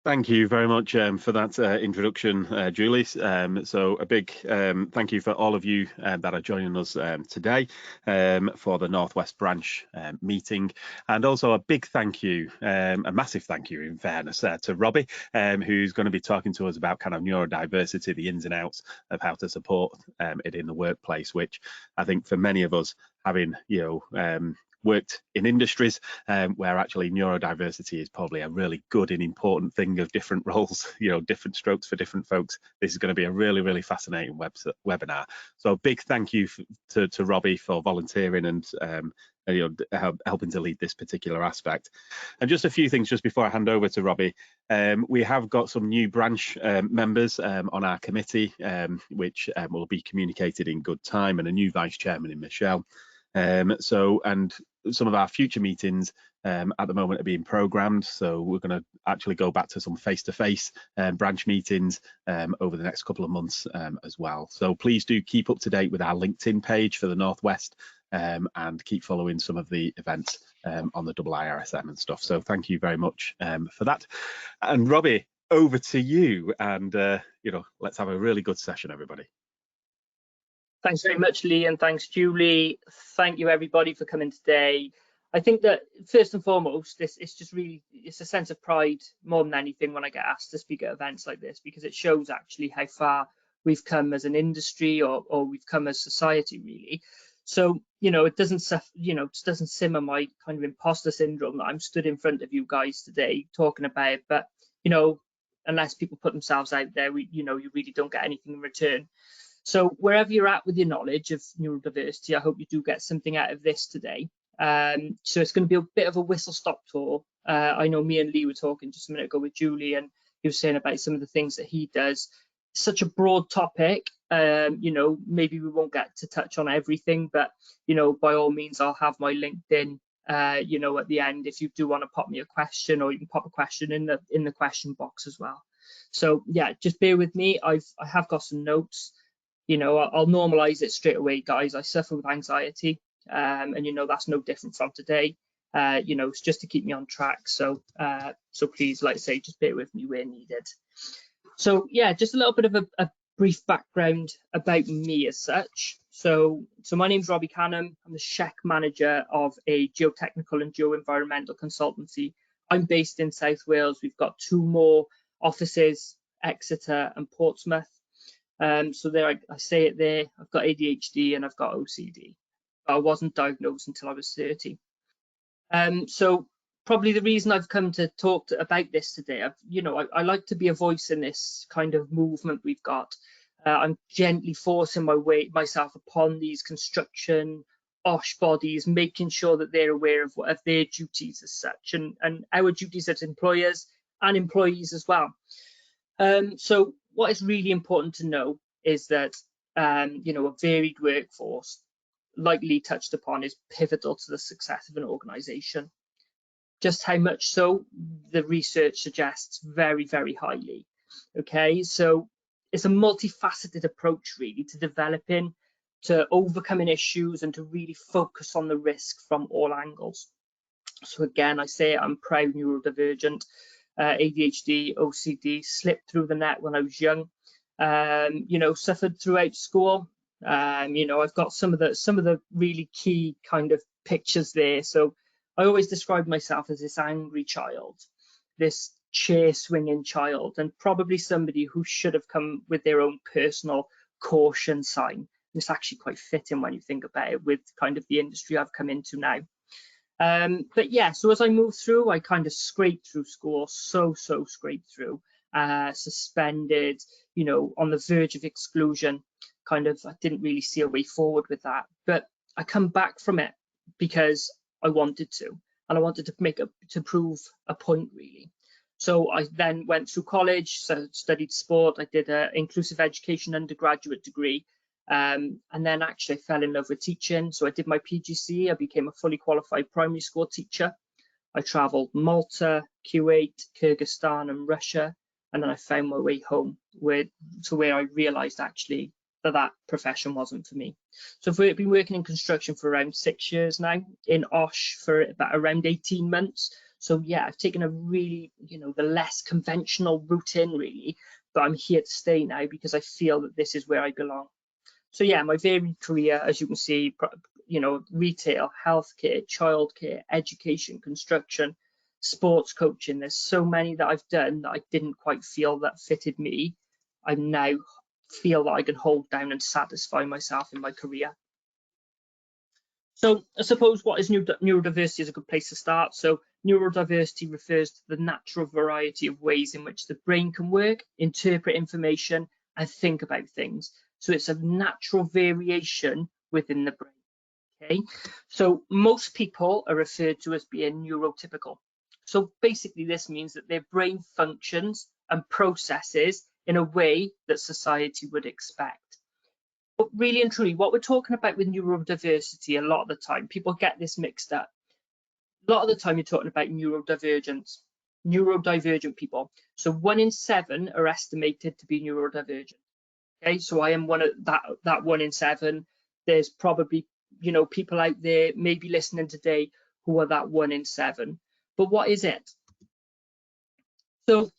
Thank you very much for that introduction, Julie. So a big thank you for all of you that are joining us today for the Northwest Branch meeting, and also a big thank you, a massive thank you in fairness, to Robbie, who's going to be talking to us about kind of neurodiversity, the ins and outs of how to support it in the workplace, which I think for many of us, having worked in industries where actually neurodiversity is probably a really good and important thing of different roles, different strokes for different folks. This is going to be a really, really fascinating webinar. So a big thank you to Robbie for volunteering and helping to lead this particular aspect. And just a few things just before I hand over to Robbie. We have got some new branch members on our committee, which will be communicated in good time, and a new vice chairman in Michelle. And some of our future meetings at the moment are being programmed, so we're going to actually go back to some face-to-face branch meetings over the next couple of months as well. So please do keep up to date with our LinkedIn page for the Northwest and keep following some of the events on the IIRSM and stuff. So thank you very much for that. And Robbie, over to you, and let's have a really good session, everybody. Thanks very much, Lee, and thanks, Julie. Thank you, everybody, for coming today. I think that first and foremost, it's a sense of pride more than anything when I get asked to speak at events like this, because it shows actually how far we've come as an industry or we've come as society, really. So, it doesn't simmer my kind of imposter syndrome that I'm stood in front of you guys today talking about. But, unless people put themselves out there, you really don't get anything in return. So wherever you're at with your knowledge of neurodiversity, I hope you do get something out of this today. So it's going to be a bit of a whistle-stop tour. I know me and Lee were talking just a minute ago with Julie, and he was saying about some of the things that he does. Such a broad topic, maybe we won't get to touch on everything, but, by all means, I'll have my LinkedIn, at the end if you do want to pop me a question, or you can pop a question in the question box as well. So yeah, just bear with me. I have got some notes. I'll normalize it straight away, guys. I suffer with anxiety, and that's no different from today. It's just to keep me on track. So please, like I say, just bear with me where needed. So yeah, just a little bit of a brief background about me as such. So my name's Robbie Canham. I'm the SHEC manager of a geotechnical and geoenvironmental consultancy. I'm based in South Wales. We've got 2 more offices, Exeter and Portsmouth. So there, I say it there, I've got ADHD and I've got OCD. I wasn't diagnosed until I was 30. So probably the reason I've come to talk about this today, I like to be a voice in this kind of movement we've got. I'm gently forcing myself upon these construction OSH bodies, making sure that they're aware of their duties as such, and our duties as employers and employees as well. So what is really important to know is that, a varied workforce, like Lee touched upon, is pivotal to the success of an organisation. Just how much so, the research suggests very, very highly. Okay, so it's a multifaceted approach really to developing, to overcoming issues, and to really focus on the risk from all angles. So again, I say I'm proud neurodivergent. ADHD, OCD, slipped through the net when I was young, suffered throughout school. I've got some of the really key kind of pictures there. So I always describe myself as this angry child, this chair swinging child, and probably somebody who should have come with their own personal caution sign. It's actually quite fitting when you think about it with kind of the industry I've come into now. But yeah, so as I moved through, I kind of scraped through school, so scraped through, suspended, on the verge of exclusion. I didn't really see a way forward with that, but I come back from it because I wanted to, and I wanted to prove a point really. So I then went through college, so studied sport. I did an inclusive education undergraduate degree. And then actually I fell in love with teaching. So I did my PGCE, I became a fully qualified primary school teacher. I traveled Malta, Kuwait, Kyrgyzstan and Russia. And then I found my way home to where I realized actually that profession wasn't for me. So I've been working in construction for around 6 years now, in Osh for about around 18 months. So yeah, I've taken a really, the less conventional route in really, but I'm here to stay now because I feel that this is where I belong. So yeah, my varied career, as you can see, retail, healthcare, childcare, education, construction, sports coaching. There's so many that I've done that I didn't quite feel that fitted me. I now feel that I can hold down and satisfy myself in my career. So I suppose what is neurodiversity is a good place to start. So neurodiversity refers to the natural variety of ways in which the brain can work, interpret information, and think about things. So it's a natural variation within the brain. Okay, so most people are referred to as being neurotypical. So basically this means that their brain functions and processes in a way that society would expect. But really and truly, what we're talking about with neurodiversity, a lot of the time, people get this mixed up. A lot of the time you're talking about neurodivergent people. So 1 in 7 are estimated to be neurodivergent. Okay, so I am one of that 1 in 7. There's probably, people out there maybe listening today who are that 1 in 7. But what is it? So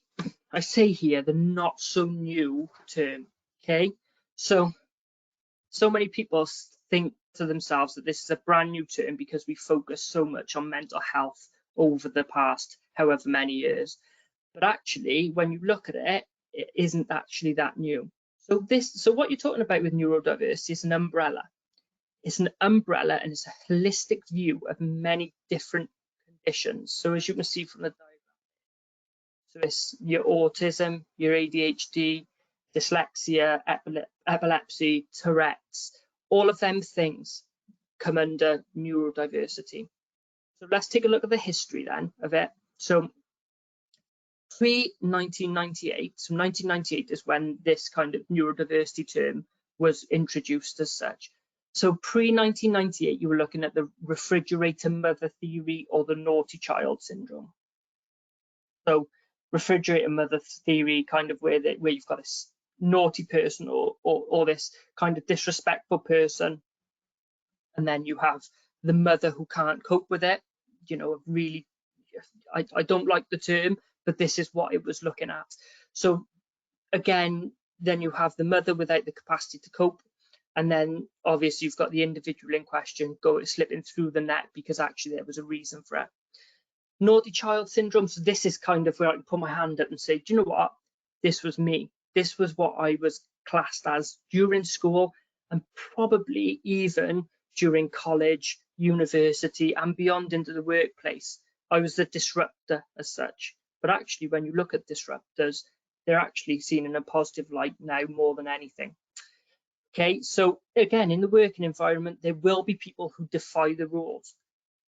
I say here the not so new term. Okay, so many people think to themselves that this is a brand new term because we focus so much on mental health over the past however many years. But actually, when you look at it, it isn't actually that new. So what you're talking about with neurodiversity is an umbrella. It's an umbrella and it's a holistic view of many different conditions. So as you can see from the diagram, so it's your autism, your ADHD, dyslexia, epilepsy, Tourette's, all of them things come under neurodiversity. So let's take a look at the history then of it. So pre-1998, so 1998 is when this kind of neurodiversity term was introduced as such. So pre-1998, you were looking at the refrigerator mother theory or the naughty child syndrome. So refrigerator mother theory, kind of where you've got this naughty person or this kind of disrespectful person, and then you have the mother who can't cope with it. Really, I don't like the term, but this is what it was looking at. So again, then you have the mother without the capacity to cope, and then obviously you've got the individual in question slipping through the net because actually there was a reason for it. Naughty child syndrome, so this is kind of where I can put my hand up and say, do you know what, this was me. This was what I was classed as during school and probably even during college, university and beyond into the workplace. I was the disruptor as such. But actually, when you look at disruptors, they're actually seen in a positive light now more than anything. Okay, so again, in the working environment, there will be people who defy the rules.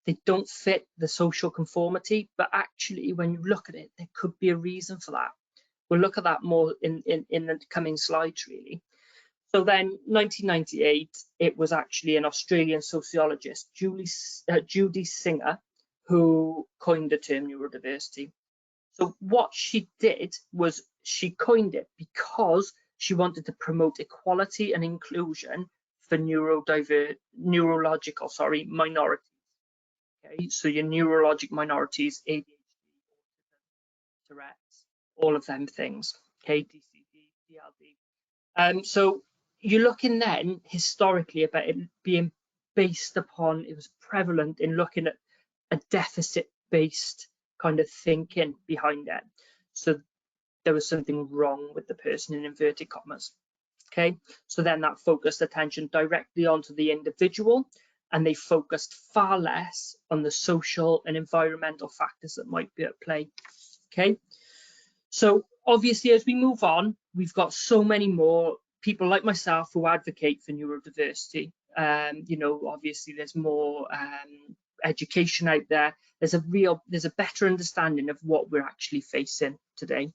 They don't fit the social conformity, but actually, when you look at it, there could be a reason for that. We'll look at that more in the coming slides, really. So then 1998, it was actually an Australian sociologist, Judy Singer, who coined the term neurodiversity. So what she did was she coined it because she wanted to promote equality and inclusion for neurological minorities. Okay, so your neurologic minorities, ADHD, Tourette's, all of them things. Okay, DCD, DLD. So you're looking then historically about it being based upon, it was prevalent in looking at a deficit-based kind of thinking behind it. So there was something wrong with the person in inverted commas. Okay, so then that focused attention directly onto the individual, and they focused far less on the social and environmental factors that might be at play. Okay, so obviously as we move on, we've got so many more people like myself who advocate for neurodiversity. Obviously there's more education out there. There's a better understanding of what we're actually facing today.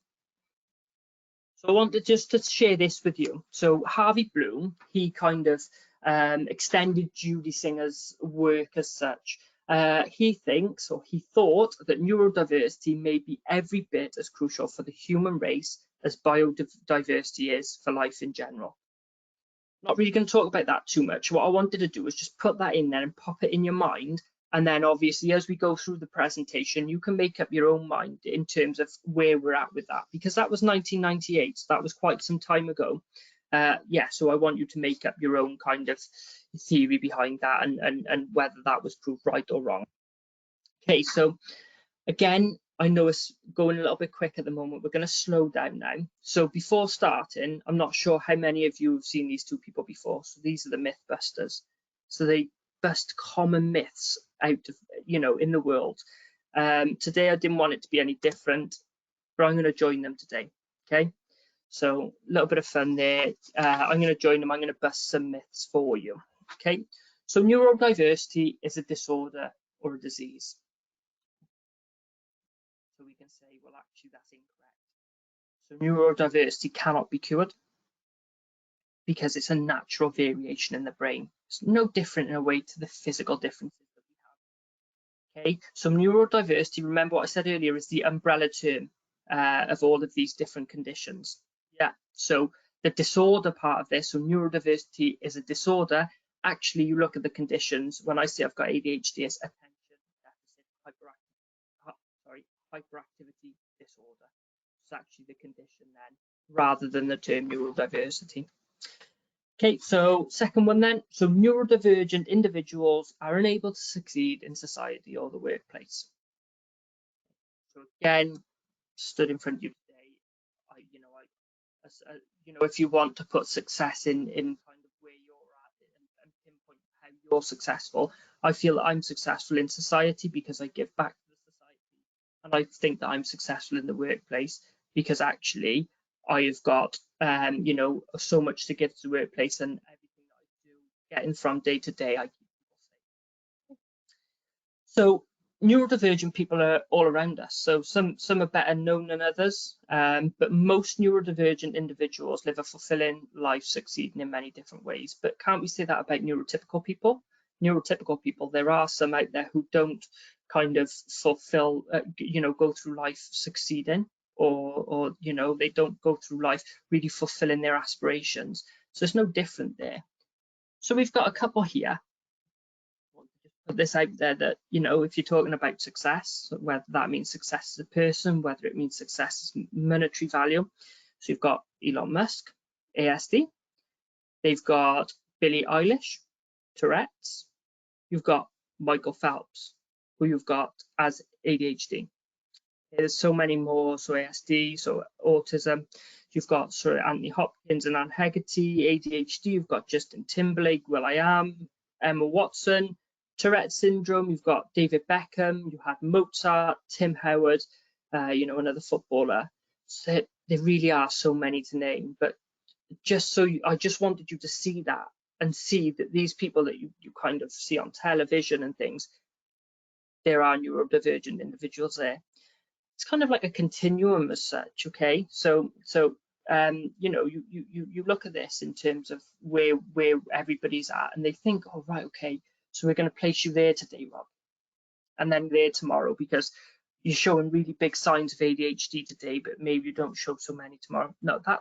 So I wanted just to share this with you. So Harvey Bloom, he kind of extended Judy Singer's work as such. He thought that neurodiversity may be every bit as crucial for the human race as biodiversity is for life in general. Not really going to talk about that too much. What I wanted to do was just put that in there and pop it in your mind. And then obviously, as we go through the presentation, you can make up your own mind in terms of where we're at with that, because that was 1998. So that was quite some time ago. Yeah, so I want you to make up your own kind of theory behind that and whether that was proved right or wrong. Okay, so again, I know it's going a little bit quick at the moment. We're going to slow down now. So before starting, I'm not sure how many of you have seen these two people before. So these are the Mythbusters. So they bust common myths out of, in the world. Today, I didn't want it to be any different, but I'm going to join them today. Okay, so a little bit of fun there. I'm going to join them. I'm going to bust some myths for you. Okay, so neurodiversity is a disorder or a disease. So we can say, well, actually, that's incorrect. So neurodiversity cannot be cured because it's a natural variation in the brain. It's no different in a way to the physical differences that we have. Okay, so neurodiversity, remember what I said earlier, is the umbrella term of all of these different conditions. Yeah, so the disorder part of this, so neurodiversity is a disorder. Actually, you look at the conditions. When I say I've got ADHD, it's attention deficit hyperactivity disorder. It's actually the condition then, rather than the term neurodiversity. Okay, so second one then. So neurodivergent individuals are unable to succeed in society or the workplace. So again, stood in front of you today. If you want to put success in kind of where you're at and pinpoint how you're successful, I feel that I'm successful in society because I give back to the society, and I think that I'm successful in the workplace because actually I've got so much to give to the workplace, and everything that I do, getting from day to day, I keep people safe. So neurodivergent people are all around us. So some are better known than others, but most neurodivergent individuals live a fulfilling life, succeeding in many different ways. But can't we say that about neurotypical people? Neurotypical people, there are some out there who don't kind of fulfill, go through life succeeding, or they don't go through life really fulfilling their aspirations. So it's no different there. So we've got a couple here. Put this out there that, if you're talking about success, whether that means success as a person, whether it means success as monetary value. So you've got Elon Musk, ASD. They've got Billie Eilish, Tourette's. You've got Michael Phelps, who you've got as ADHD. There's so many more, so ASD, so autism. You've got Anthony Hopkins and Anne Hegarty, ADHD. You've got Justin Timberlake, will.i.am, Emma Watson. Tourette's syndrome, you've got David Beckham, you had Mozart, Tim Howard, another footballer. So there really are so many to name, but I just wanted you to see that and see that these people that you kind of see on television and things, there are neurodivergent individuals there. It's kind of like a continuum as such, okay? So you look at this in terms of where everybody's at, and they think, oh, right, okay, so we're going to place you there today, Rob, and then there tomorrow, because you're showing really big signs of ADHD today, but maybe you don't show so many tomorrow. No, that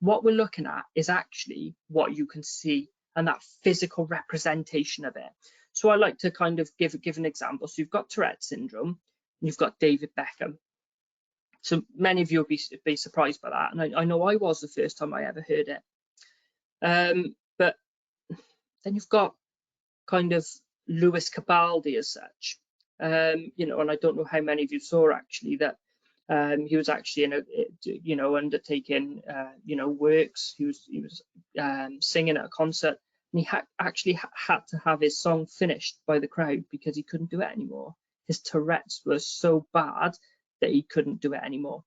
what we're looking at is actually what you can see and that physical representation of it. So I like to kind of give an example. So you've got Tourette's syndrome, and you've got David Beckham. So many of you will be surprised by that, and I know I was the first time I ever heard it. But then you've got kind of Lewis Capaldi as such, and I don't know how many of you saw actually that he was actually undertaking works. He was singing at a concert, and he actually had to have his song finished by the crowd because he couldn't do it anymore. His Tourette's was so bad that he couldn't do it anymore.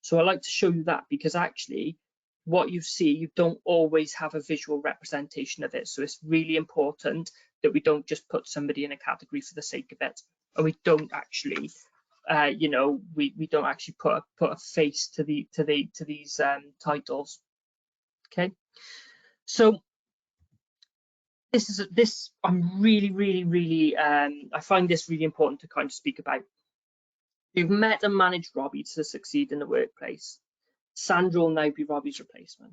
So I like to show you that because actually what you see, you don't always have a visual representation of it. So it's really important that we don't just put somebody in a category for the sake of it, and we don't actually, we don't actually put a face to these titles. Okay, so I'm really I find this really important to kind of speak about. You've met and managed Robbie to succeed in the workplace. Sandra will now be Robbie's replacement.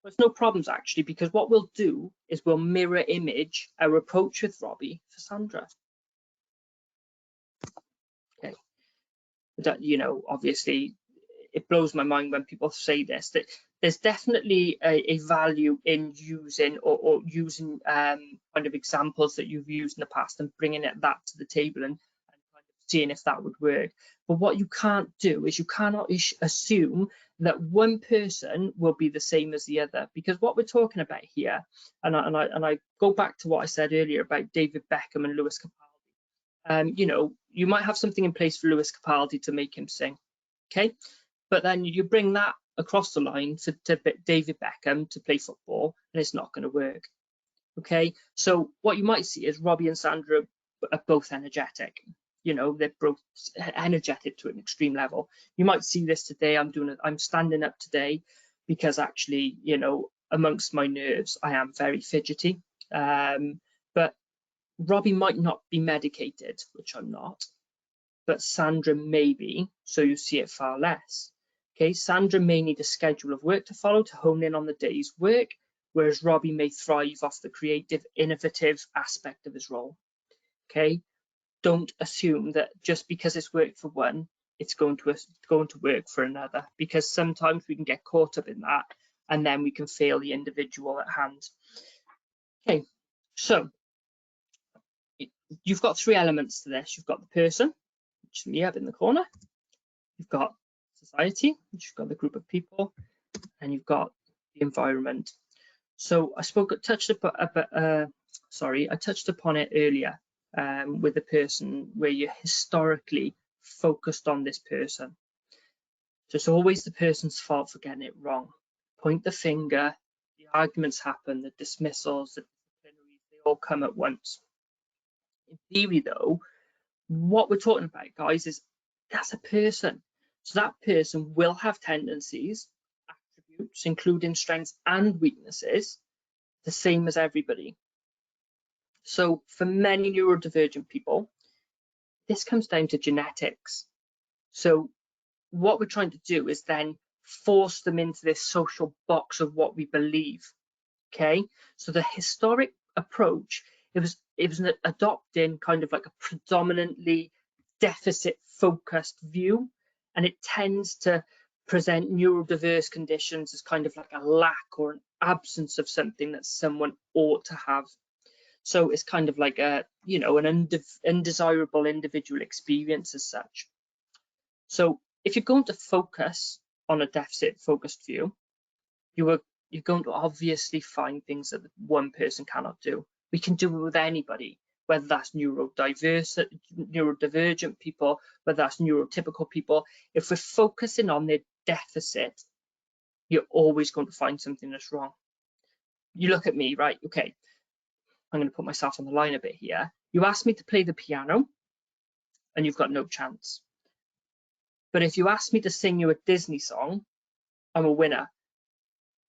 There's no problems actually, because what we'll do is we'll mirror image our approach with Robbie for Sandra. Okay, that, you know, obviously it blows my mind when people say this, that there's definitely a value in using or using kind of examples that you've used in the past and bringing that to the table and kind of seeing if that would work. But what you can't do is you cannot assume that one person will be the same as the other, because what we're talking about here, and I go back to what I said earlier about David Beckham and Lewis Capaldi. You know, you might have something in place for Lewis Capaldi to make him sing, okay? But then you bring that across the line to David Beckham to play football, and it's not going to work. Okay, so what you might see is Robbie and Sandra are both energetic. You know, they're both energetic to an extreme level. You might see this today. I'm standing up today because actually, you know, amongst my nerves, I am very fidgety. But Robbie might not be medicated, which I'm not, but Sandra may be, so you see it far less. Okay, Sandra may need a schedule of work to follow to hone in on the day's work, whereas Robbie may thrive off the creative, innovative aspect of his role. Okay, don't assume that just because it's worked for one, it's going to work for another, because sometimes we can get caught up in that and then we can fail the individual at hand. Okay, so you've got three elements to this. You've got the person, which is me up in the corner. You've got society, which you've got the group of people, and you've got the environment. So I touched upon it earlier with the person, where you're historically focused on this person. So it's always the person's fault for getting it wrong. Point the finger, the arguments happen, the dismissals, the disciplinaries, they all come at once. In theory though, what we're talking about, guys, is that's a person. So that person will have tendencies, attributes, including strengths and weaknesses, the same as everybody. So for many neurodivergent people, this comes down to genetics. So what we're trying to do is then force them into this social box of what we believe. Okay, so the historic approach, it was adopting kind of like a predominantly deficit focused view, and it tends to present neurodiverse conditions as kind of like a lack or an absence of something that someone ought to have. So it's kind of like a, you know, an undesirable individual experience as such. So if you're going to focus on a deficit focused view, you're going to obviously find things that one person cannot do. We can do it with anybody, whether that's neurodivergent people, whether that's neurotypical people. If we're focusing on their deficit, you're always going to find something that's wrong. You look at me, right? Okay, I'm going to put myself on the line a bit here. You ask me to play the piano and you've got no chance. But if you ask me to sing you a Disney song, I'm a winner.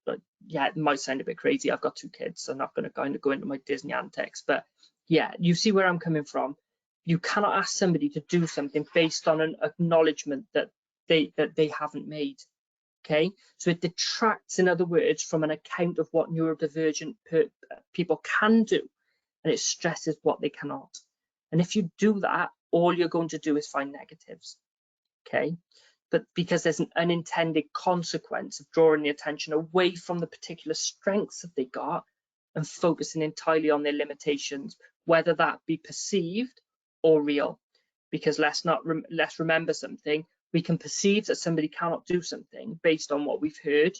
But yeah, it might sound a bit crazy. I've got two kids, so I'm not going to kind of go into my Disney antics. But yeah, you see where I'm coming from. You cannot ask somebody to do something based on an acknowledgement that they haven't made. Okay, so it detracts, in other words, from an account of what neurodivergent people can do, and it stresses what they cannot. And if you do that, all you're going to do is find negatives. Okay, but because there's an unintended consequence of drawing the attention away from the particular strengths that they got and focusing entirely on their limitations, whether that be perceived or real. Because let's remember something, we can perceive that somebody cannot do something based on what we've heard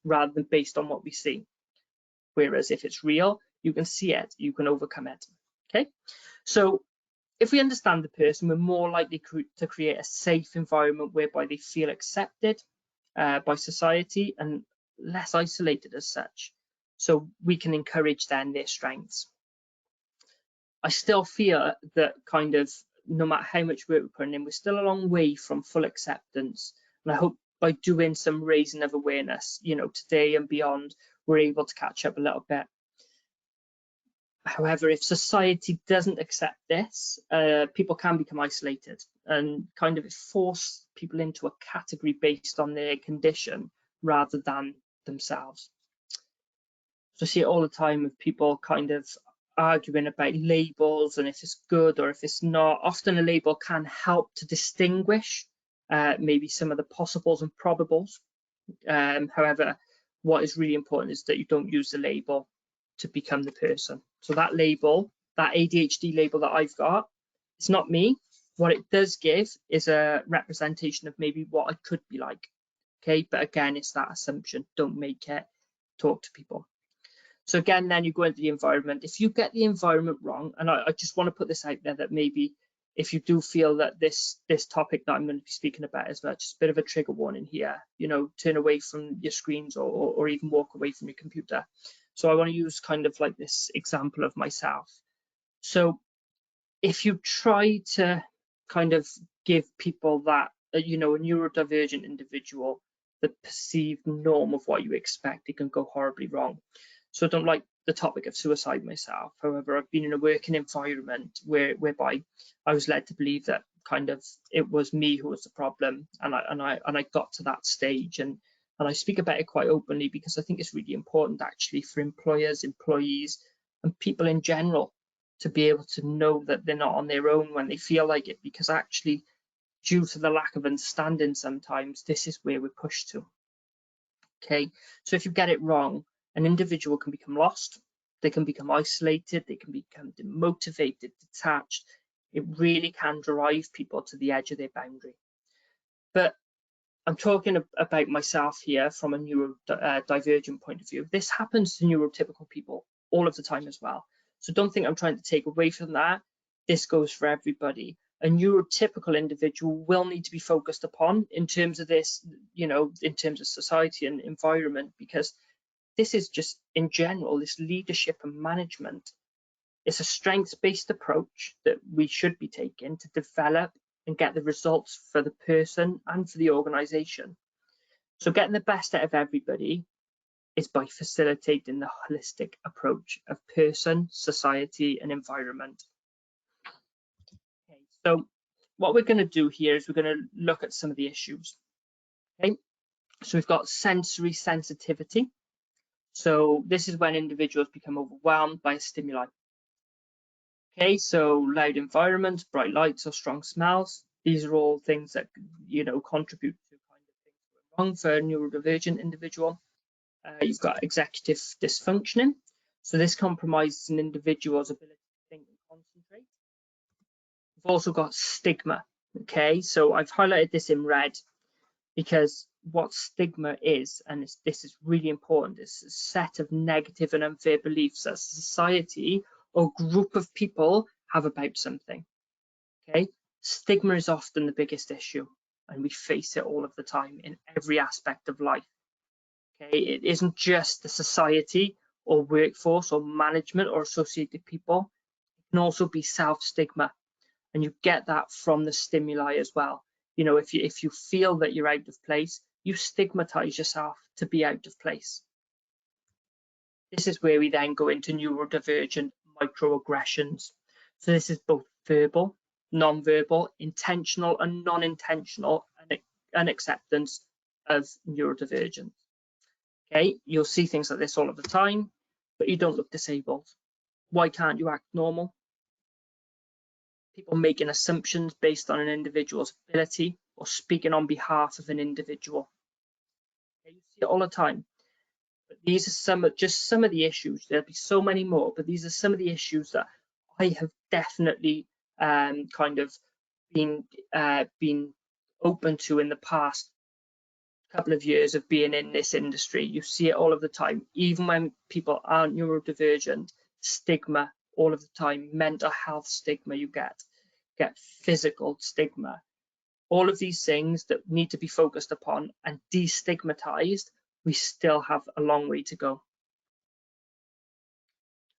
rather than based on what we see. Whereas if it's real, you can see it, you can overcome it. Okay, so if we understand the person, we're more likely to create a safe environment whereby they feel accepted by society and less isolated as such. So we can encourage then their strengths. I still feel that kind of no matter how much work we're putting in, we're still a long way from full acceptance. And I hope by doing some raising of awareness, you know, today and beyond, we're able to catch up a little bit. However, if society doesn't accept this, people can become isolated and kind of force people into a category based on their condition rather than themselves. So I see it all the time with people kind of arguing about labels and if it's good or if it's not. Often a label can help to distinguish maybe some of the possibles and probables. However, what is really important is that you don't use the label to become the person. So that label, that ADHD label that I've got, it's not me. What it does give is a representation of maybe what I could be like. Okay, but again, it's that assumption. Don't make it. Talk to people. So again, then you go into the environment. If you get the environment wrong, and I just want to put this out there that maybe if you do feel that this topic that I'm going to be speaking about is just a bit of a trigger warning here, you know, turn away from your screens or even walk away from your computer. So I want to use kind of like this example of myself. So if you try to kind of give people that, you know, a neurodivergent individual, the perceived norm of what you expect, it can go horribly wrong. So I don't like the topic of suicide myself. However, I've been in a working environment whereby I was led to believe that kind of it was me who was the problem, and I got to that stage, and I speak about it quite openly because I think it's really important actually for employers, employees, and people in general to be able to know that they're not on their own when they feel like it, because actually due to the lack of understanding sometimes this is where we're pushed to. Okay, so if you get it wrong, an individual can become lost, they can become isolated, they can become demotivated, detached. It really can drive people to the edge of their boundary. But I'm talking about myself here from a neurodivergent point of view. This happens to neurotypical people all of the time as well. So don't think I'm trying to take away from that. This goes for everybody. A neurotypical individual will need to be focused upon in terms of this, you know, in terms of society and environment, because this is just in general, this leadership and management. It's a strengths-based approach that we should be taking to develop and get the results for the person and for the organization. So getting the best out of everybody is by facilitating the holistic approach of person, society, and environment. Okay, so what we're going to do here is we're going to look at some of the issues. Okay, so we've got sensory sensitivity. So this is when individuals become overwhelmed by a stimuli. Okay, so loud environments, bright lights, or strong smells. These are all things that, you know, contribute to kind of things going wrong for a neurodivergent individual. You've got executive dysfunctioning. So this compromises an individual's ability to think and concentrate. We've also got stigma. Okay, so I've highlighted this in red because what stigma is, and this is really important, it's a set of negative and unfair beliefs that society or group of people have about something. Okay, stigma is often the biggest issue, and we face it all of the time in every aspect of life. Okay, it isn't just the society or workforce or management or associated people. It can also be self-stigma, and you get that from the stimuli as well. You know, if you feel that you're out of place, you stigmatize yourself to be out of place. This is where we then go into neurodivergent microaggressions. So this is both verbal, non-verbal, intentional and non-intentional unacceptance of neurodivergence. Okay, you'll see things like this all of the time, but you don't look disabled. Why can't you act normal? People making assumptions based on an individual's ability or speaking on behalf of an individual. Okay, you see it all the time. But these are just some of the issues. There'll be so many more, but these are some of the issues that I have definitely kind of been open to in the past couple of years of being in this industry. You see it all of the time, even when people aren't neurodivergent. Stigma all of the time, mental health stigma, you get physical stigma. All of these things that need to be focused upon and destigmatized, we still have a long way to go.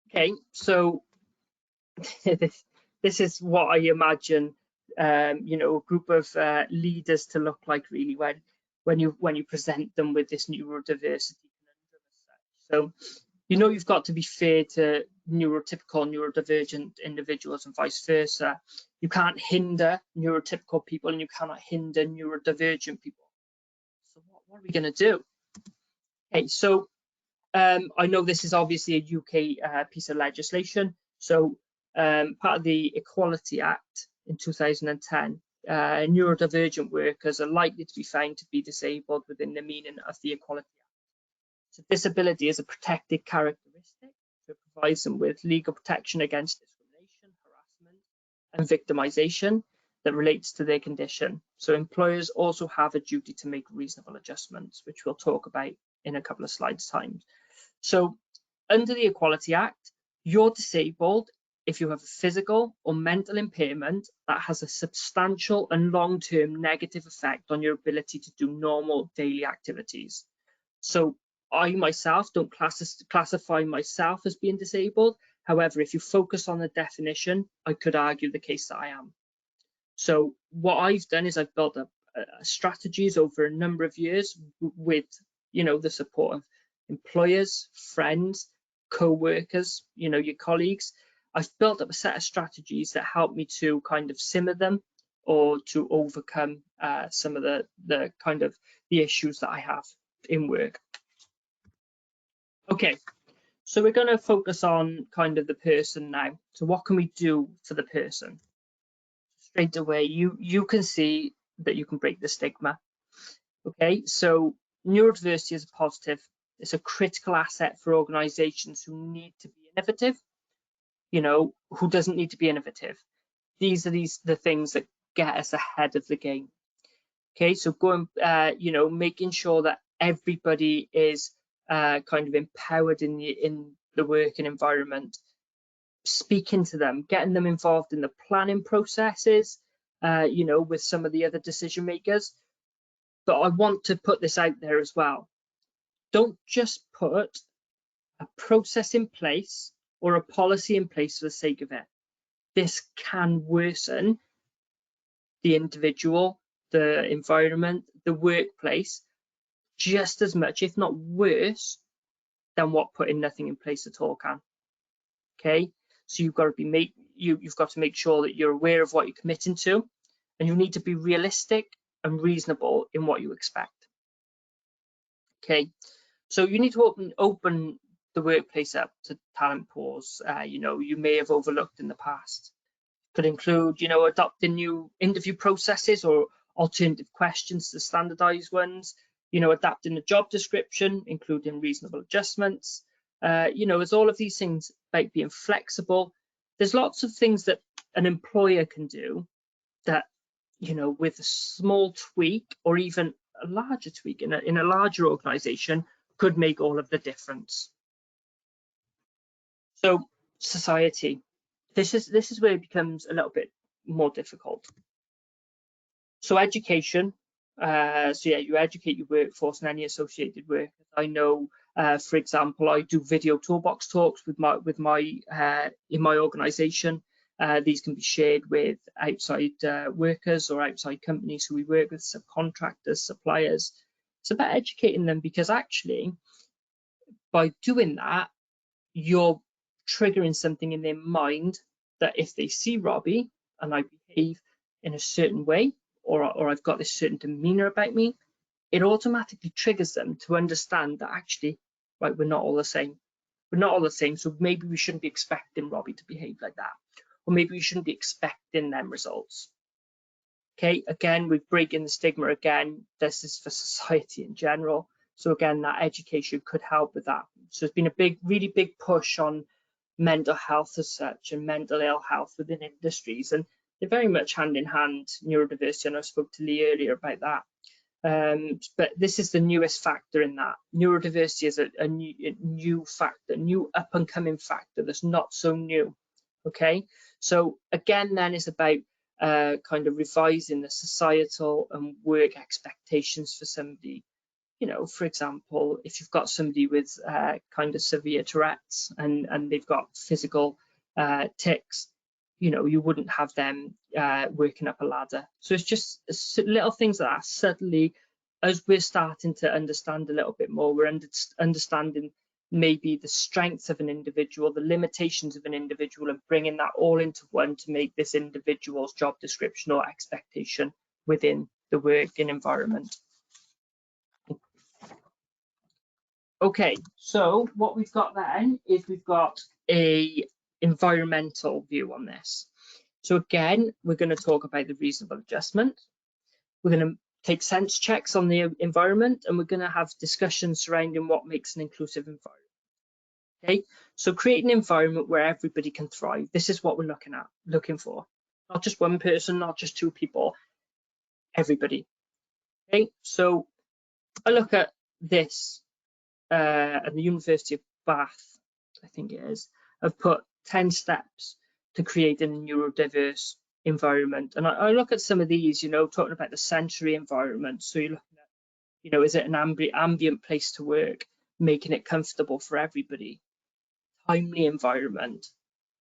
Okay, so this is what I imagine, you know, a group of leaders to look like really when you present them with this neurodiversity conundrum as such. So, you know, you've got to be fair to neurotypical, neurodivergent individuals and vice versa. You can't hinder neurotypical people and you cannot hinder neurodivergent people. So what are we going to do? Okay, so I know this is obviously a UK piece of legislation. So part of the Equality Act in 2010, neurodivergent workers are likely to be found to be disabled within the meaning of the Equality Act. So disability is a protected characteristic, so it provides them with legal protection against discrimination, harassment, and victimization that relates to their condition. So employers also have a duty to make reasonable adjustments, which we'll talk about in a couple of slides' time. So under the Equality Act, you're disabled if you have a physical or mental impairment that has a substantial and long-term negative effect on your ability to do normal daily activities. So I myself don't classify myself as being disabled. However, if you focus on the definition, I could argue the case that I am. So what I've done is I've built up strategies over a number of years with, the support of employers, friends, co-workers, your colleagues. I've built up a set of strategies that help me to kind of simmer them or to overcome some of the issues that I have in work. Okay, so we're going to focus on kind of the person now. So what can we do for the person? Straight away, you can see that you can break the stigma. Okay, so neurodiversity is a positive. It's a critical asset for organizations who need to be innovative. Who doesn't need to be innovative? These are the things that get us ahead of the game. Okay, so going, making sure that everybody is kind of empowered in the working environment, speaking to them, getting them involved in the planning processes, with some of the other decision makers. But I want to put this out there as well. Don't just put a process in place or a policy in place for the sake of it. This can worsen the individual, the environment, the workplace, just as much, if not worse, than what putting nothing in place at all can. Okay, so you've got to make sure that you're aware of what you're committing to, and you need to be realistic and reasonable in what you expect. Okay, so you need to open the workplace up to talent pools you may have overlooked in the past. Could include adopting new interview processes or alternative questions to standardized ones, adapting the job description, including reasonable adjustments. There's all of these things about being flexible. There's lots of things that an employer can do that, with a small tweak or even a larger tweak in a larger organization could make all of the difference. So society, this is where it becomes a little bit more difficult. So education, you educate your workforce and any associated work. I know, for example, I do video toolbox talks with my in my organisation. These can be shared with outside workers or outside companies who we work with, subcontractors, suppliers. It's about educating them, because actually, by doing that, you're triggering something in their mind that if they see Robbie and I behave in a certain way, or I've got this certain demeanor about me, it automatically triggers them to understand that actually, right, we're not all the same. We're not all the same, so maybe we shouldn't be expecting Robbie to behave like that, or maybe we shouldn't be expecting them results. Okay, again, we're breaking the stigma again. This is for society in general. So again, that education could help with that. So there's been a really big push on mental health as such and mental ill health within industries, and they're very much hand in hand, neurodiversity, and I spoke to Lee earlier about that. But this is the newest factor in that. Neurodiversity is a new factor, new up and coming factor that's not so new. Okay, so again, then it's about kind of revising the societal and work expectations for somebody. For example, if you've got somebody with kind of severe Tourette's and they've got physical tics, you wouldn't have them working up a ladder. So it's just little things like that. Suddenly, as we're starting to understand a little bit more, we're understanding maybe the strengths of an individual, the limitations of an individual, and bringing that all into one to make this individual's job description or expectation within the working environment. Okay, so what we've got then is we've got a environmental view on this. So again, we're going to talk about the reasonable adjustment. We're going to take sense checks on the environment, and we're going to have discussions surrounding what makes an inclusive environment. Okay, so create an environment where everybody can thrive. This is what we're looking for. Not just one person, not just two people, everybody. Okay, so I look at this at the University of Bath, I think it is, have put 10 steps to create a neurodiverse environment. And I look at some of these, you know, talking about the sensory environment. So you're looking at, you know, is it an ambient place to work, making it comfortable for everybody? Timely environment.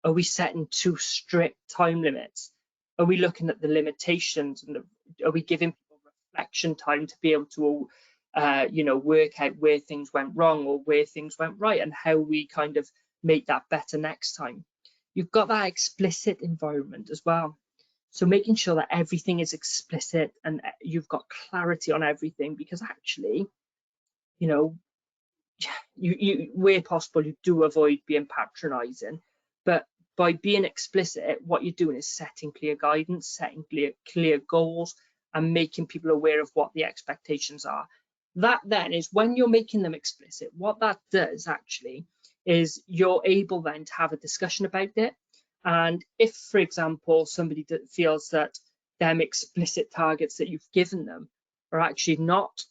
Are we setting too strict time limits? Are we looking at the limitations, and are we giving people reflection time to be able to you know, work out where things went wrong or where things went right, and how we kind of make that better next time? You've got that explicit environment as well. So making sure that everything is explicit and you've got clarity on everything, because actually, you know, where possible, you do avoid being patronizing, but by being explicit, what you're doing is setting clear guidance, setting clear goals, and making people aware of what the expectations are. That then is when you're making them explicit, what that does actually is you're able then to have a discussion about it. And if, for example, somebody feels that them explicit targets that you've given them are actually not,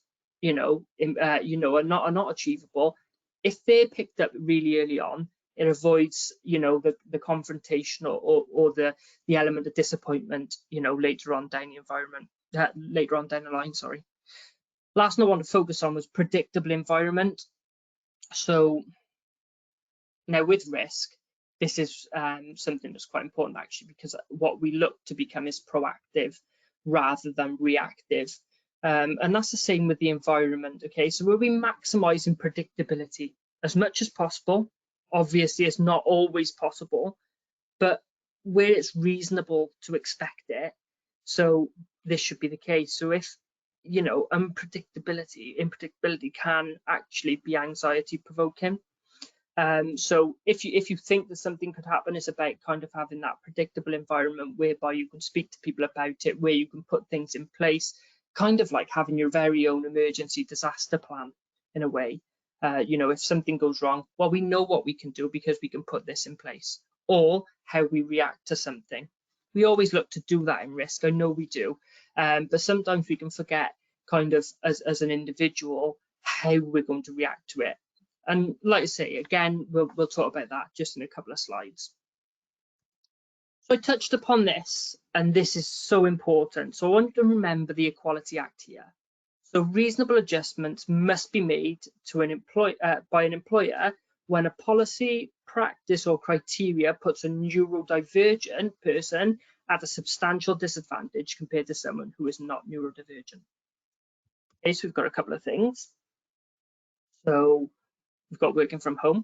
are not achievable, if they're picked up really early on, it avoids, you know, the confrontation or the element of disappointment, you know, later on down the environment, later on down the line, sorry. Last thing I want to focus on was predictable environment. So now with risk, this is something that's quite important actually, because what we look to become is proactive rather than reactive. And that's the same with the environment. Okay, so we'll be maximizing predictability as much as possible. Obviously, it's not always possible, but where it's reasonable to expect it, so this should be the case. So if, you know, unpredictability can actually be anxiety provoking. So if you think that something could happen, it's about kind of having that predictable environment whereby you can speak to people about it, where you can put things in place, kind of like having your very own emergency disaster plan in a way. You know, if something goes wrong, well, we know what we can do because we can put this in place, or how we react to something. We always look to do that in risk, I know we do, but sometimes we can forget kind of as an individual how we're going to react to it. And like I say, again, we'll talk about that just in a couple of slides. So I touched upon this, and this is so important. So I want to remember the Equality Act here. So reasonable adjustments must be made to by an employer when a policy, practice, or criteria puts a neurodivergent person at a substantial disadvantage compared to someone who is not neurodivergent. Okay, so we've got a couple of things. So we've got working from home.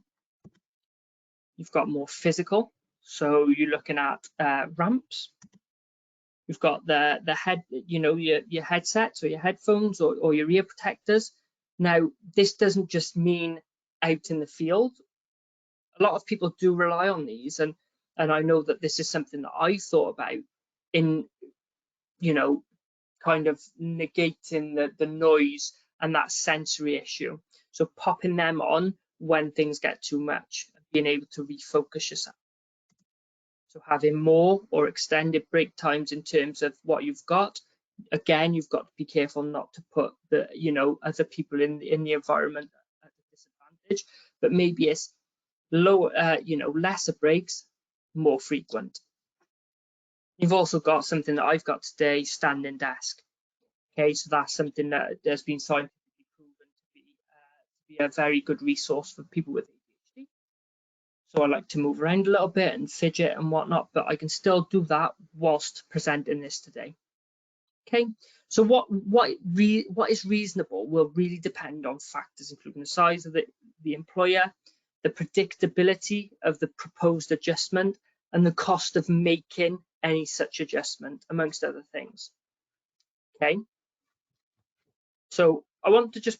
You've got more physical. So you're looking at ramps. You've got the head, you know, your headsets or your headphones or your ear protectors. Now, this doesn't just mean out in the field. A lot of people do rely on these, and I know that this is something that I thought about in, you know, kind of negating the noise and that sensory issue. So popping them on when things get too much, being able to refocus yourself. So having more or extended break times in terms of what you've got. Again, you've got to be careful not to put the, you know, other people in the environment at a disadvantage, but maybe it's lower, you know, lesser breaks, more frequent. You've also got something that I've got today, standing desk. Okay, so that's something that has been scientifically proven to be a very good resource for people with ADHD. So I like to move around a little bit and fidget and whatnot, but I can still do that whilst presenting this today. Okay, so what is reasonable will really depend on factors including the size of the employer, the predictability of the proposed adjustment, and the cost of making any such adjustment, amongst other things. Okay, so I want to just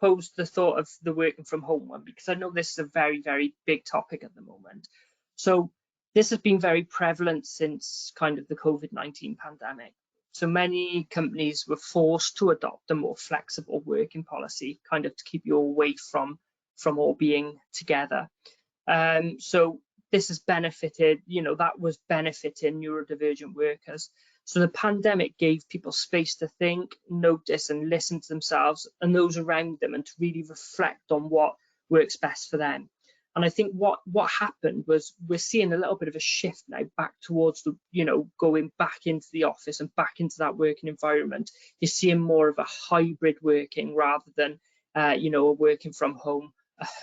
pose the thought of the working from home one, because I know this is a very, very big topic at the moment. So this has been very prevalent since kind of the COVID-19 pandemic. So many companies were forced to adopt a more flexible working policy, kind of to keep you away from all being together. So this has benefited, that was benefiting neurodivergent workers. So the pandemic gave people space to think, notice and listen to themselves and those around them, and to really reflect on what works best for them. And I think what happened was we're seeing a little bit of a shift now back towards the, going back into the office and back into that working environment. You're seeing more of a hybrid working rather than, working from home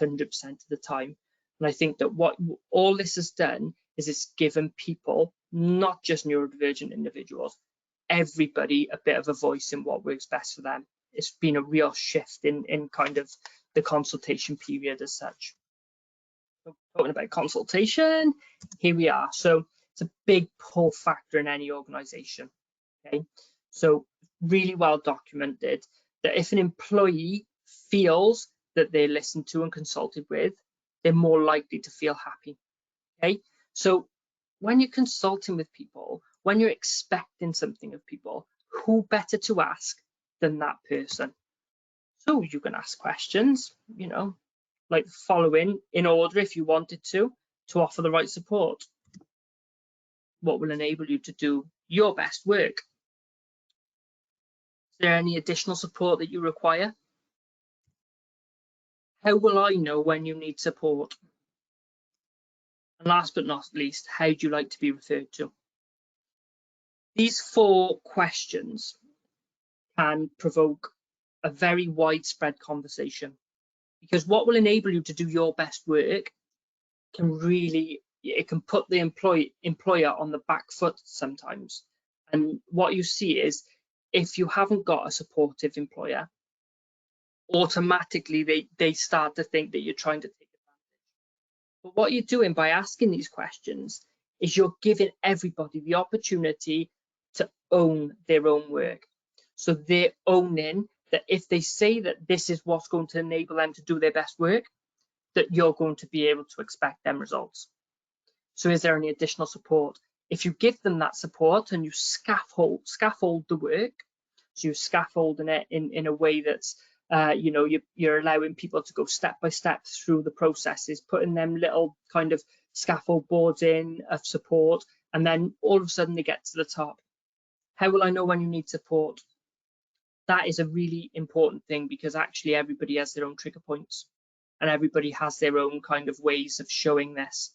100% of the time. And I think that what all this has done is it's given people, not just neurodivergent individuals, everybody a bit of a voice in what works best for them. It's been a real shift in kind of the consultation period as such. So talking about consultation, here we are. So it's a big pull factor in any organization. Okay, so really well documented that if an employee feels that they're listened to and consulted with, they're more likely to feel happy. Okay, so when you're consulting with people, when you're expecting something of people, who better to ask than that person? So you can ask questions, like following in order if you wanted to offer the right support. What will enable you to do your best work? Is there any additional support that you require? How will I know when you need support? And last but not least, how do you like to be referred to? These 4 questions can provoke a very widespread conversation, because what will enable you to do your best work can put the employer on the back foot sometimes. And what you see is, if you haven't got a supportive employer, automatically they start to think that you're trying to take advantage. But what you're doing by asking these questions is you're giving everybody the opportunity to own their own work. So they're owning that if they say that this is what's going to enable them to do their best work, that you're going to be able to expect them results. So is there any additional support? If you give them that support and you scaffold the work, so you're scaffolding it in a way that's, you're allowing people to go step by step through the processes, putting them little kind of scaffold boards in of support, and then all of a sudden they get to the top. How will I know when you need support? That is a really important thing, because actually everybody has their own trigger points and everybody has their own kind of ways of showing this.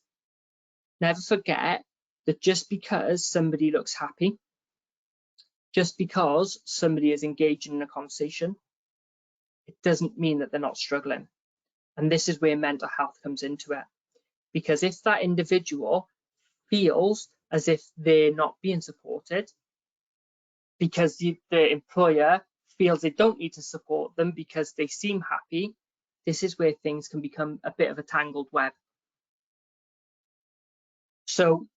Never forget that just because somebody looks happy, just because somebody is engaging in a conversation, it doesn't mean that they're not struggling. And this is where mental health comes into it. Because if that individual feels as if they're not being supported, because the employer feels they don't need to support them because they seem happy, this is where things can become a bit of a tangled web. So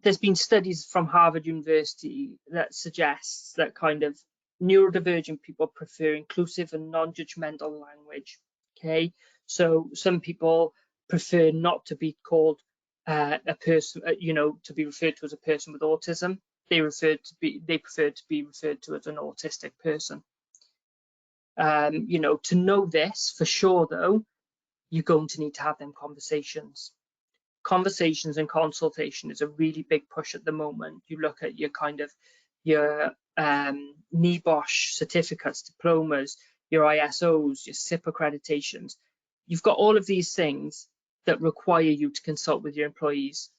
there's been studies from Harvard University that suggests that kind of neurodivergent people prefer inclusive and non-judgmental language. Okay, so some people prefer not to be called a person, to be referred to as a person with autism. They prefer to be referred to as an autistic person. To know this for sure, though, you're going to need to have them conversations. Conversations and consultation is a really big push at the moment. You look at your NEBOSH certificates, diplomas, your ISOs, your SIP accreditations. You've got all of these things that require you to consult with your employees.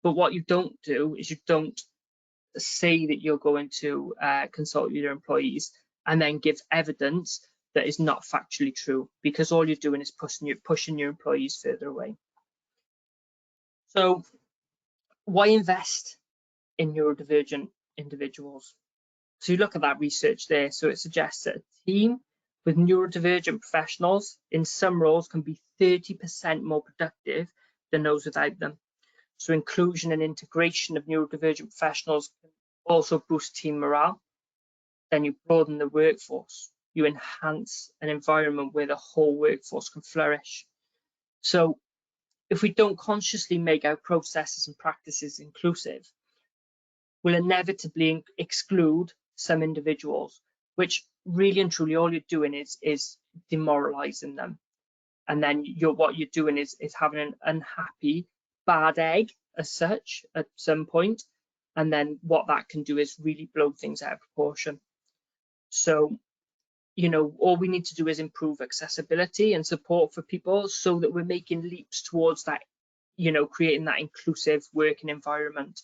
But what you don't do is you don't say that you're going to consult with your employees and then give evidence that is not factually true, because all you're doing is pushing your employees further away. So why invest in neurodivergent individuals? So you look at that research there. So it suggests that a team with neurodivergent professionals in some roles can be 30% more productive than those without them. So inclusion and integration of neurodivergent professionals can also boost team morale. Then you broaden the workforce. you enhance an environment where the whole workforce can flourish. So if we don't consciously make our processes and practices inclusive, we'll inevitably exclude some individuals, which really and truly all you're doing is demoralizing them. And then what you're doing is having an unhappy bad egg as such at some point, and then what that can do is really blow things out of proportion. So, you know, all we need to do is improve accessibility and support for people so that we're making leaps towards that, you know, creating that inclusive working environment.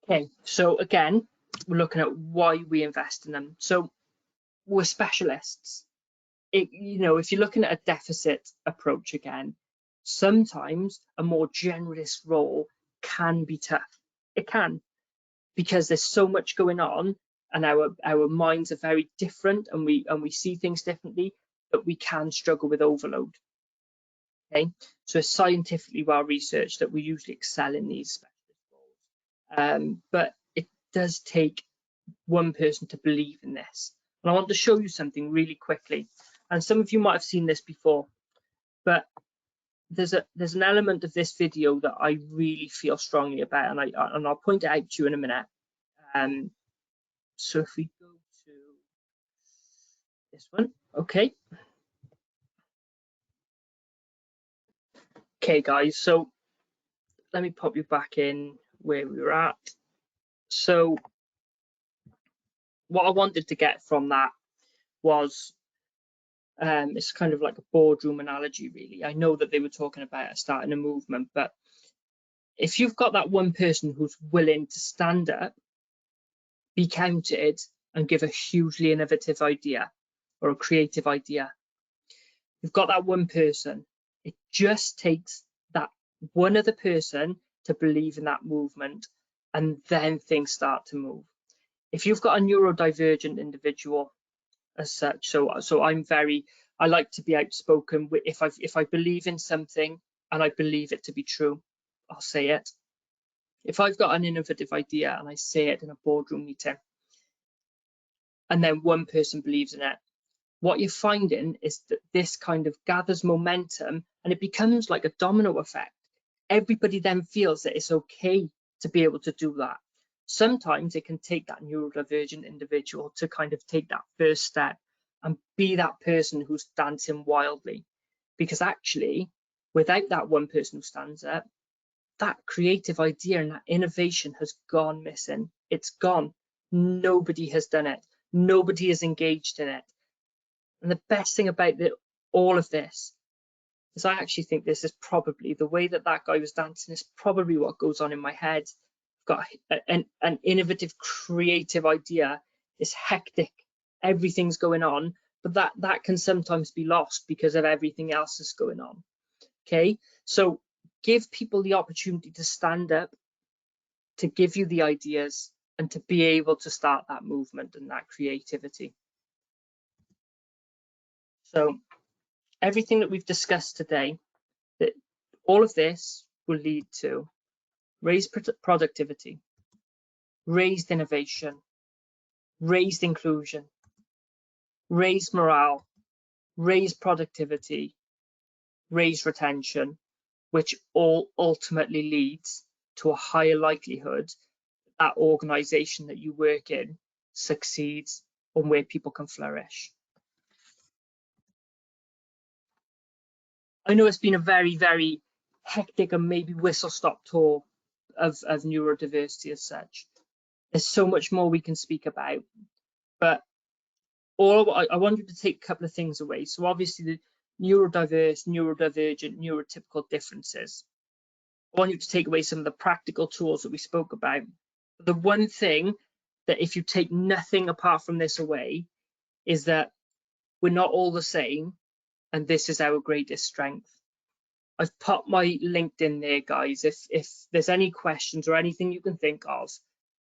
Okay, so again, we're looking at why we invest in them. So we're specialists. You know, if you're looking at a deficit approach again, sometimes a more generalist role can be tough. It can, because there's so much going on and our minds are very different and we see things differently, that we can struggle with overload. Okay, so it's scientifically well researched that we usually excel in these specialist roles, but it does take one person to believe in this. And I want to show you something really quickly, and some of you might have seen this before, but there's an element of this video that I really feel strongly about, and I'll point it out to you in a minute. So if we go to this one, okay. Okay, guys, so let me pop you back in where we were at. So what I wanted to get from that was, it's kind of like a boardroom analogy, really. I know that they were talking about starting a movement, but if you've got that one person who's willing to stand up, be counted, and give a hugely innovative idea or a creative idea, you've got that one person. It just takes that one other person to believe in that movement, and then things start to move. If you've got a neurodivergent individual as such, so I like to be outspoken. If I believe in something and I believe it to be true, I'll say it. If I've got an innovative idea and I say it in a boardroom meeting, and then one person believes in it, what you're finding is that this kind of gathers momentum and it becomes like a domino effect. Everybody then feels that it's okay to be able to do that. Sometimes it can take that neurodivergent individual to kind of take that first step and be that person who's dancing wildly, because actually without that one person who stands up, that creative idea and that innovation has gone missing. It's gone. Nobody has done it. Nobody is engaged in it. And the best thing about all of this is I actually think this is probably the way that guy was dancing is probably what goes on in my head. I've got an innovative, creative idea. It's hectic. Everything's going on, but that can sometimes be lost because of everything else that's going on. Okay, so give people the opportunity to stand up, to give you the ideas, and to be able to start that movement and that creativity. So everything that we've discussed today, that all of this will lead to raised productivity, raised innovation, raised inclusion, raised morale, raised productivity, raised retention, which all ultimately leads to a higher likelihood that organization that you work in succeeds and where people can flourish. I know it's been a very, very hectic and maybe whistle-stop tour of neurodiversity as such. There's so much more we can speak about, but I wanted to take a couple of things away. So obviously the neurodiverse, neurodivergent, neurotypical differences. I want you to take away some of the practical tools that we spoke about. The one thing that if you take nothing apart from this away is that we're not all the same, and this is our greatest strength. I've put my LinkedIn there, guys. If there's any questions or anything you can think of,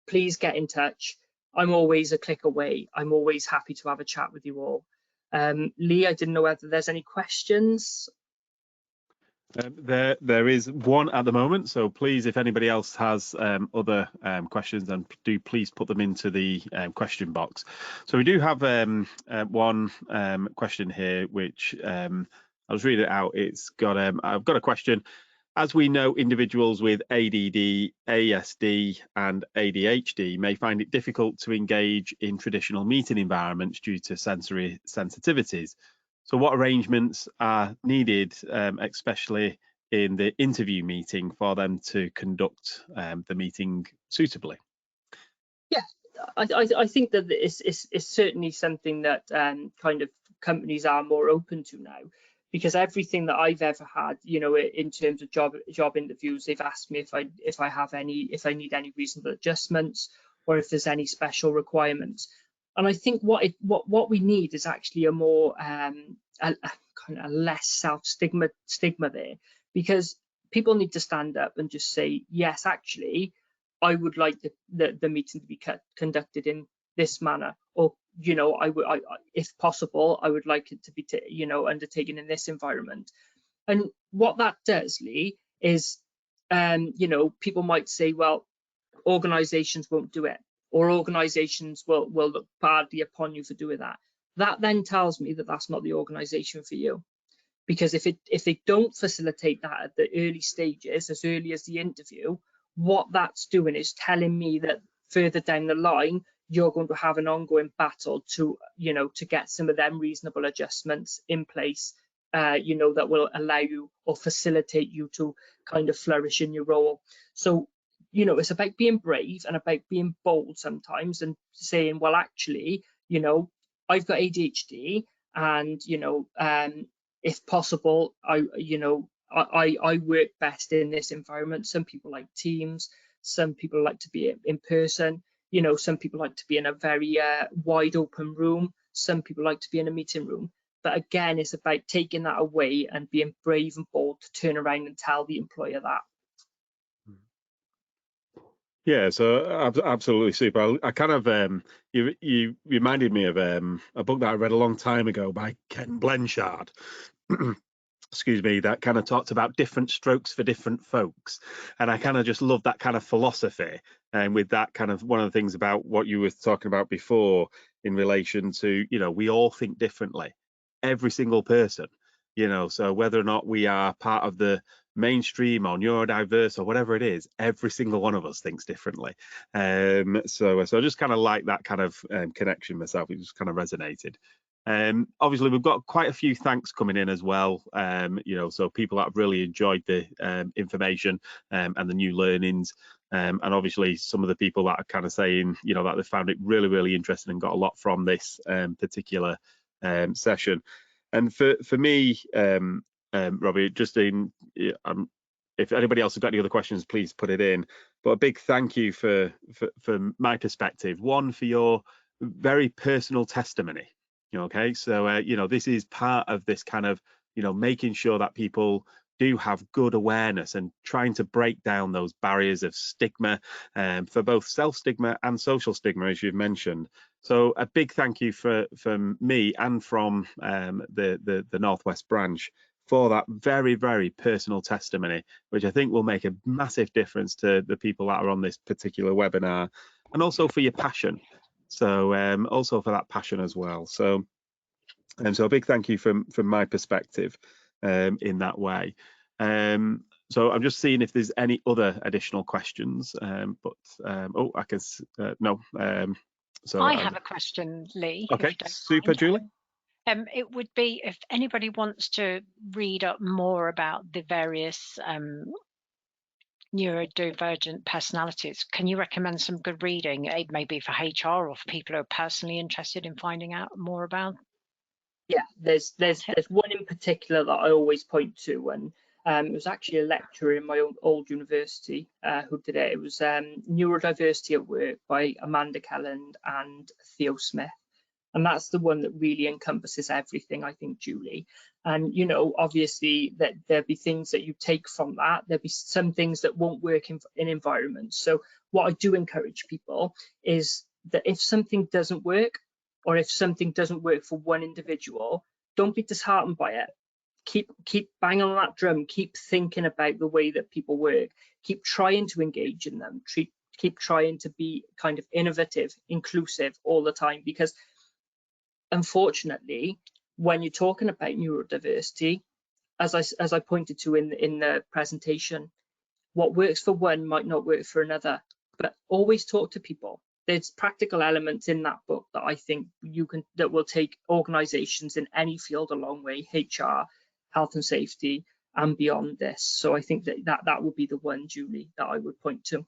please get in touch. I'm always a click away. I'm always happy to have a chat with you all. Lee, I didn't know whether there's any questions. There is one at the moment, so please, if anybody else has other questions, then do please put them into the question box. So we do have one question here, which I'll just read it out. It's got I've got a question. As we know, individuals with ADD, ASD, and ADHD may find it difficult to engage in traditional meeting environments due to sensory sensitivities. So what arrangements are needed, especially in the interview meeting, for them to conduct the meeting suitably? Yeah, I think that it's certainly something that kind of companies are more open to now, because everything that I've ever had, you know, in terms of job interviews, they've asked me if I need any reasonable adjustments or if there's any special requirements. And I think what we need is actually a more kind of less stigma there, because people need to stand up and just say, yes, actually, I would like the meeting to be conducted in this manner, or you know, if possible, I would like it to be you know, undertaken in this environment. And what that does, Lee, is you know, people might say, well, organizations won't do it, or organizations will look badly upon you for doing that. That then tells me that that's not the organization for you, because if they don't facilitate that at the early stages, as early as the interview, what that's doing is telling me that further down the line you're going to have an ongoing battle to, you know, to get some of them reasonable adjustments in place, you know, that will allow you or facilitate you to kind of flourish in your role. So, you know, it's about being brave and about being bold sometimes and saying, well, actually, you know, I've got ADHD, and you know, if possible, I work best in this environment. Some people like teams, some people like to be in person, you know, some people like to be in a very wide open room, some people like to be in a meeting room. But again, it's about taking that away and being brave and bold to turn around and tell the employer that. Yeah, so absolutely super. I kind of you reminded me of a book that I read a long time ago by Ken Blanchard. Excuse me, that kind of talked about different strokes for different folks, and I kind of just love that kind of philosophy. And with that kind of, one of the things about what you were talking about before in relation to, you know, we all think differently, every single person, you know, so whether or not we are part of the mainstream or neurodiverse or whatever it is, every single one of us thinks differently. So I just kind of like that kind of connection myself. It just kind of resonated. Obviously, we've got quite a few thanks coming in as well, you know, so people that have really enjoyed the information and the new learnings, and obviously some of the people that are kind of saying, you know, that they found it really, really interesting and got a lot from this particular session. And for me, Robbie, just if anybody else has got any other questions, please put it in. But a big thank you for my perspective. One, for your very personal testimony. Okay, so you know, this is part of this kind of, you know, making sure that people do have good awareness and trying to break down those barriers of stigma, for both self-stigma and social stigma, as you've mentioned. So a big thank you from me and from the Northwest branch for that very, very personal testimony, which I think will make a massive difference to the people that are on this particular webinar, and also for your passion. So also for that passion as well. So a big thank you from my perspective in that way. So I'm just seeing if there's any other additional questions, oh, I can no. So I have a question, Lee. Okay, super, Julie. It would be, if anybody wants to read up more about the various neurodivergent personalities, can you recommend some good reading? It may be for HR or for people who are personally interested in finding out more about. Yeah, there's one in particular that I always point to, and it was actually a lecturer in my old university who did it. It was Neurodiversity at Work by Amanda Kelland and Theo Smith. And that's the one that really encompasses everything, I think, Julie. And, you know, obviously that there'll be things that you take from that. There'll be some things that won't work in environments. So what I do encourage people is that if something doesn't work, or if something doesn't work for one individual, don't be disheartened by it. keep banging on that drum, keep thinking about the way that people work, keep trying to engage in them, keep trying to be kind of innovative, inclusive all the time, because unfortunately, when you're talking about neurodiversity, as I pointed to in the presentation, what works for one might not work for another, but always talk to people. There's practical elements in that book that I think that will take organizations in any field a long way, HR, health and safety, and beyond this. So I think that would be the one, Julie, that I would point to.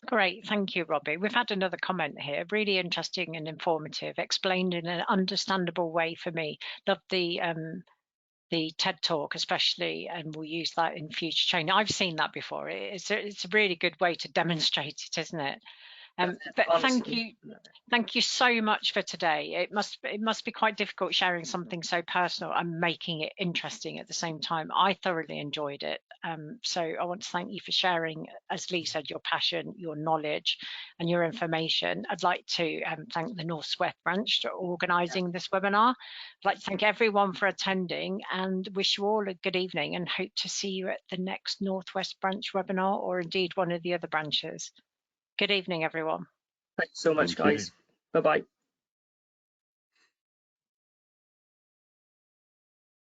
Great, thank you, Robbie. We've had another comment here, really interesting and informative, explained in an understandable way for me. Love the TED Talk especially, and we'll use that in future training. I've seen that before. It's a really good way to demonstrate it, isn't it? But thank you so much for today. It must be quite difficult sharing something so personal and making it interesting at the same time. I thoroughly enjoyed it. So I want to thank you for sharing, as Lee said, your passion, your knowledge and your information. I'd like to thank the Northwest branch for organising this webinar. I'd like to thank everyone for attending and wish you all a good evening, and hope to see you at the next Northwest branch webinar, or indeed one of the other branches. Good evening, everyone. Thanks so much, guys. Bye-bye.